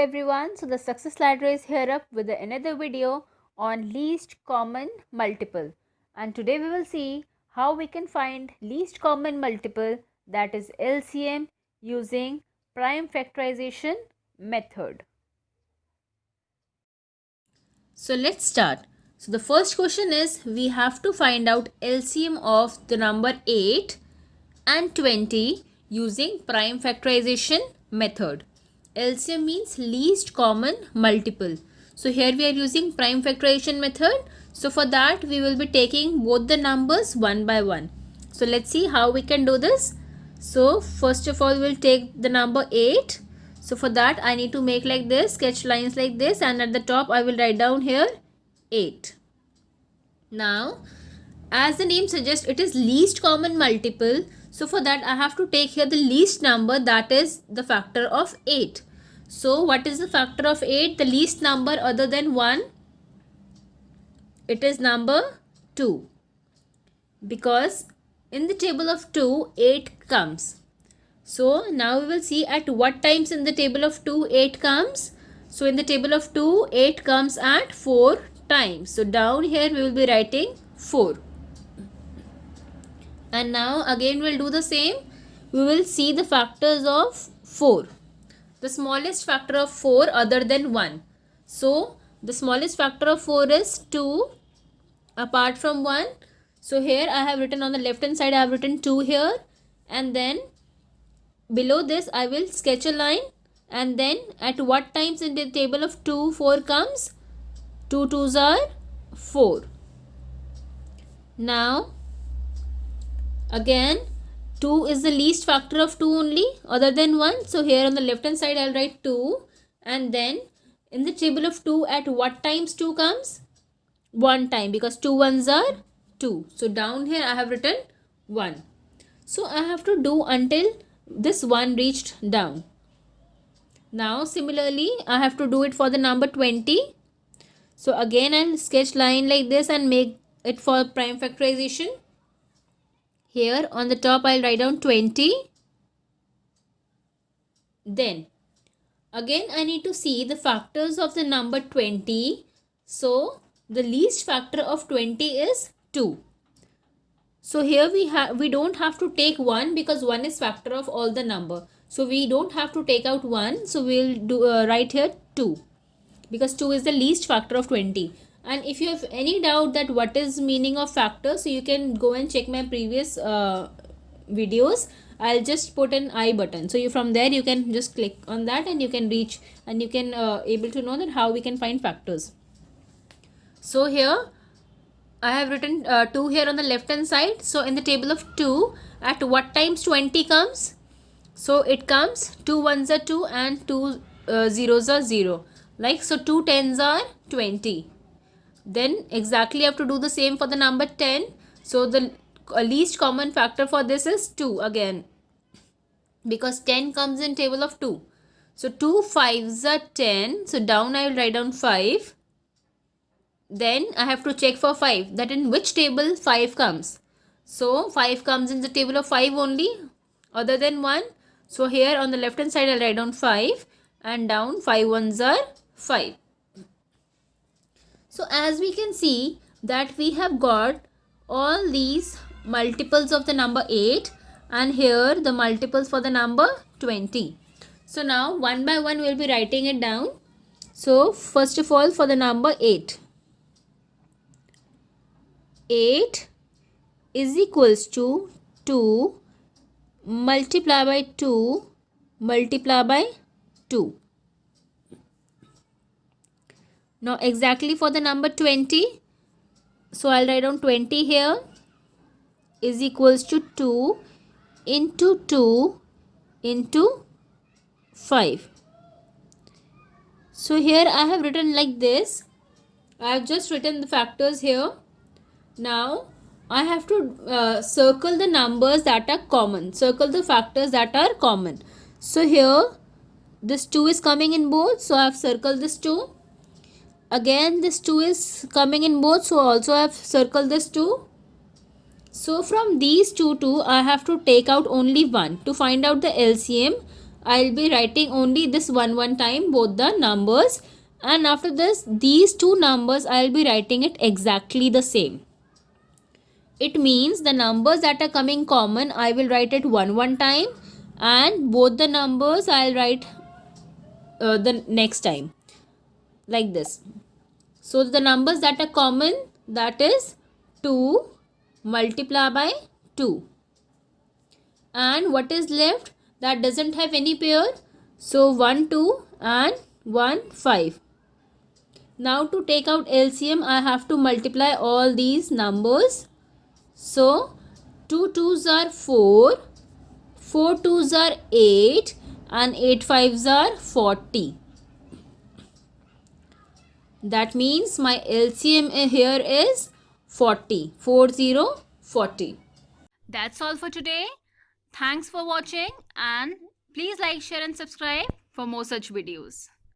everyone, so the success ladder is here up with another video on least common multiple, and today we will see how we can find least common multiple, that is LCM, using prime factorization method. So let's start. So the first question is, we have to find out LCM of the number 8 and 20 using prime factorization method. LCM means least common multiple. So here we are using prime factorization method. So for that we will be taking both the numbers one by one. So let's see how we can do this. So first of all we'll take the number 8. So for that I need to make like this, sketch lines like this, and at the top I will write down here 8. Now as the name suggests, it is least common multiple. So for that I have to take here the least number, that is the factor of 8. So what is the factor of 8? The least number other than 1. It is number 2. Because in the table of 2, 8 comes. So now we will see at what times in the table of 2 8 comes. So in the table of 2, 8 comes at 4 times. So down here we will be writing 4. And now again we'll do the same. We will see the factors of 4. The smallest factor of 4 other than 1. So the smallest factor of 4 is 2 apart from 1. So here I have written on the left hand side, I have written 2 here, and then below this I will sketch a line, and then at what times in the table of 2 4 comes? 2 2s are 4. Now again 2 is the least factor of 2 only other than 1. So here on the left hand side I'll write 2, and then in the table of 2 at what times 2 comes? 1 time, because 2 ones are 2. So down here I have written 1. So I have to do until this 1 reached down. Now similarly I have to do it for the number 20. So again I'll sketch line like this and make it for prime factorization. Here on the top I'll write down 20. Then again I need to see the factors of the number 20. So the least factor of 20 is 2. So here we don't have to take 1 because 1 is factor of all the number. So we don't have to take out 1. So we'll do write here 2, because 2 is the least factor of 20. And if you have any doubt that what is meaning of factor, so you can go and check my previous videos. I'll just put an I button. So from there you can just click on that and you can reach, and you can able to know that how we can find factors. So here I have written 2 here on the left hand side. So in the table of 2, at what times 20 comes? So it comes 2 ones are 2 and 2 zeros are 0. Like so 2 tens are 20. Then exactly you have to do the same for the number 10. So the least common factor for this is 2 again, because 10 comes in table of 2. So 2 5s are 10. So down I will write down 5. Then I have to check for 5, that in which table 5 comes. So 5 comes in the table of 5 only other than 1. So here on the left hand side I'll write down 5, and down 5 ones are 5. So as we can see that we have got all these multiples of the number 8, and here the multiples for the number 20. So now one by one we'll be writing it down. So first of all for the number 8. 8 is equals to 2 multiply by 2 multiply by 2. Now exactly for the number 20. So I'll write down 20 here is equals to 2 into 2 into 5. So here I have written like this. I have just written the factors here. Now I have to circle the numbers that are common. Circle the factors that are common. So here this 2 is coming in both. So I have circled this 2. Again this 2 is coming in both. So also I have circled this 2. So from these two I have to take out only 1 to find out the LCM. I'll be writing only this one time both the numbers, and after this these two numbers I'll be writing it exactly the same. It means the numbers that are coming common I will write it one time, and both the numbers I'll write the next time, like this. So the numbers that are common, that is 2 multiplied by 2, and what is left that doesn't have any pair, so 1 2 and 1 5. Now to take out LCM I have to multiply all these numbers. So 2 2s are 4, 4 2s are 8, and 8 5s are 40. That means my LCM here is 40. 40. That's all for today. Thanks for watching, and please like, share and subscribe for more such videos.